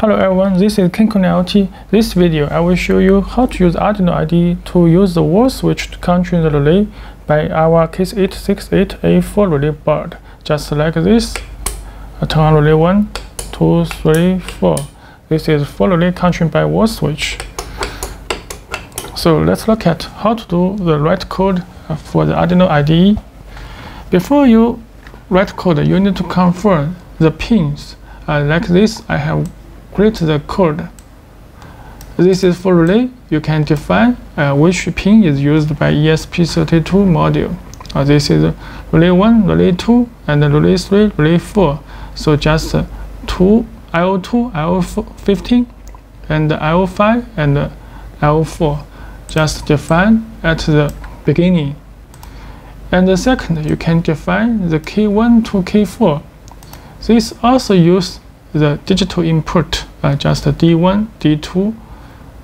Hello everyone, this is King. This video I will show you how to use Arduino IDE to use the wall switch to control the relay by our case 868A4 relay board. Just like this, I turn on relay 1, 2, 3, 4. This is for relay controlled by wall switch. So let's look at how to do the write code for the Arduino IDE. Before you write code, you need to confirm the pins. Like this, I have created the code. This is for relay. You can define which pin is used by ESP32 module. This is relay 1, relay 2, and relay 3, relay 4. So just 2, IO2, IO15, and IO5 and IO4. Just define at the beginning. And the second, you can define the K1 to K4. This also use the digital input, just D1, D2,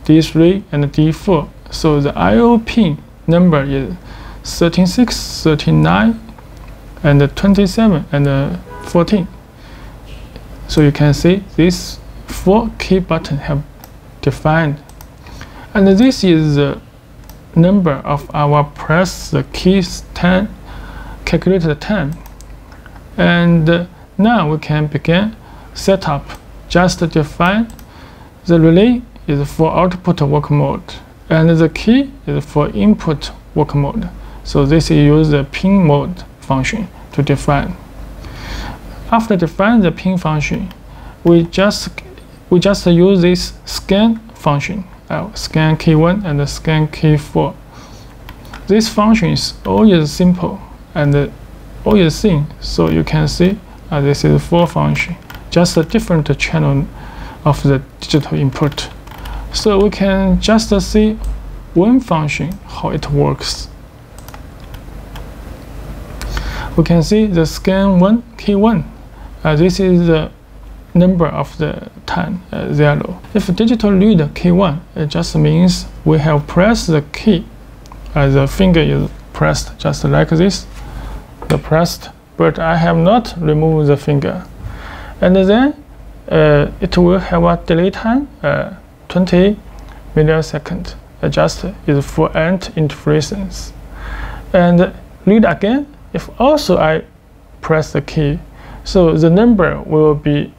D3, and D4. So the I/O pin number is 36, 39, and 27, and 14. So you can see these 4 key buttons have defined. And this is the number of our press the keys 10, calculate the time. And now we can begin setup. Just define the relay is for output work mode, and the key is for input work mode. So this is use the pin mode function to define. After defining the pin function, we just use this scan function. Scan K1 and scan K4. This function is always simple and always same. So you can see this is 4 function, just a different channel of the digital input. So we can just see one function, how it works. We can see the scan 1 K1. This is the number of the time, 0. If digital read K1, it just means we have pressed the key. The finger is pressed just like this, the pressed, but I have not removed the finger. And then it will have a delay time, 20 milliseconds. Just is for end interference. And read again, if also I press the key, so the number will be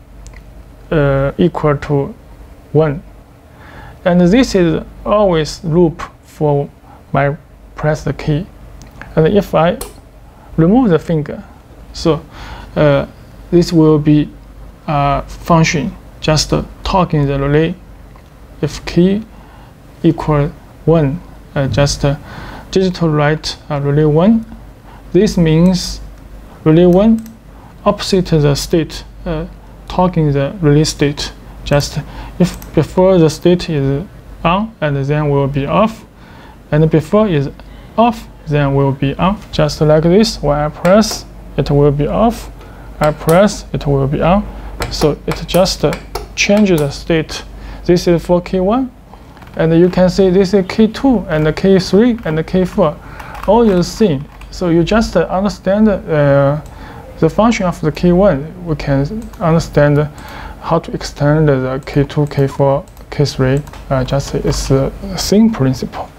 equal to 1. And this is always loop for my press the key. And if I remove the finger, so this will be a function just talking the relay. If key equal 1, just digital write relay 1. This means relay 1 opposite the state, talking the relay state. Just if before the state is on, and then will be off, and before is off, then will be on. Just like this. When I press, it will be off. I press, it will be on. So it just changes the state. This is for K1, and you can see this is K2 and K3 and K4, all the same. So you just understand the function of the K1. We can understand how to extend the K2, K4, K3. Just it's the same principle.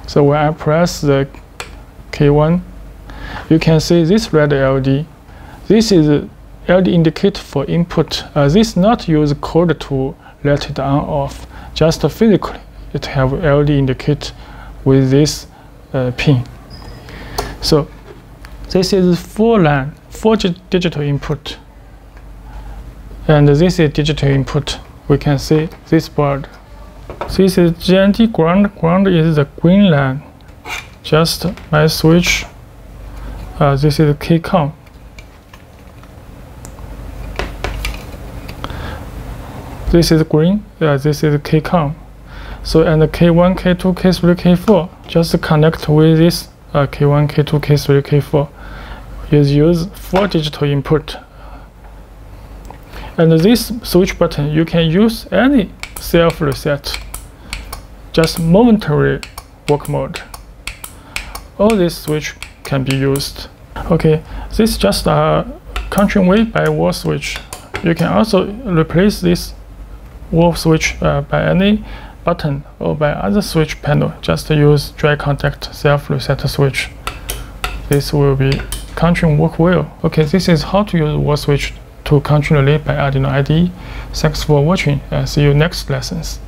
So when I press the K1, you can see this red LED. This is LED indicator for input. This not use code to let it on off. Just physically, it have LED indicator with this pin. So this is 4 line, 4 digital input, and this is digital input. We can see this board. This is GND ground. Ground is the green line. Just my switch. This is K-com. This is green. This is K-com. So and the K1, K2, K3, K4 just connect with this K1, K2, K3, K4. Use 4 digital input. And this switch button, you can use any self reset. Just momentary work mode. All this switch can be used. Okay, this is just a control way by wall switch. You can also replace this wall switch by any button or by other switch panel, just use dry contact self reset switch. This will be continue work well. Okay, this is how to use wall switch to control relay by Arduino IDE. Thanks for watching. See you next lessons.